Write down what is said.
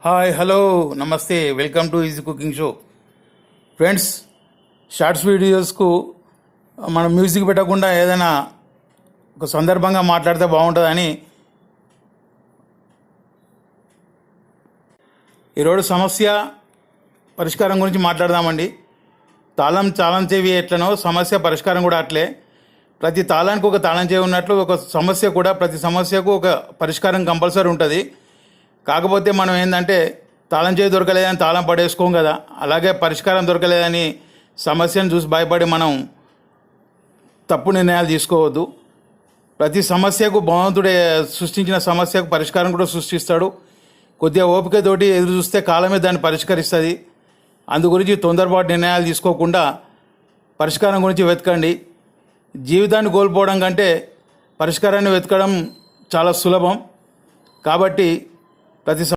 Hi hello నమస్తే welcome to easy cooking show. Friends, shorts వీడియోస్కు మనం మ్యూజిక్ పెట్టకుండా ఏదైనా ఒక సందర్భంగా మాట్లాడితే బాగుంటుందని ఈరోజు సమస్య పరిష్కారం గురించి మాట్లాడదామండి. తాళం చెవి ఎట్లనో సమస్య పరిష్కారం కూడా అట్లే. ప్రతి తాళానికి ఒక తాళం చెవి ఉన్నట్లు ఒక సమస్య కూడా ప్రతి సమస్యకు ఒక పరిష్కారం కంపల్సరీ ఉంటుంది. కాకపోతే మనం ఏంటంటే తాళం చేయి దొరకలేదని తాళం పడేసుకోం కదా, అలాగే పరిష్కారం దొరకలేదని సమస్యను చూసి భయపడి మనం తప్పు నిర్ణయాలు తీసుకోవద్దు. ప్రతి సమస్యకు భగవంతుడే సృష్టించిన సమస్యకు పరిష్కారం కూడా సృష్టిస్తాడు. కొద్దిగా ఓపికతోటి ఎదురు చూస్తే కాలమే దాన్ని పరిష్కరిస్తుంది. అందు గురించి తొందరపాటు నిర్ణయాలు తీసుకోకుండా పరిష్కారం గురించి వెతకండి. జీవితాన్ని కోల్పోవడం కంటే పరిష్కారాన్ని వెతకడం చాలా సులభం. కాబట్టి ప్రతి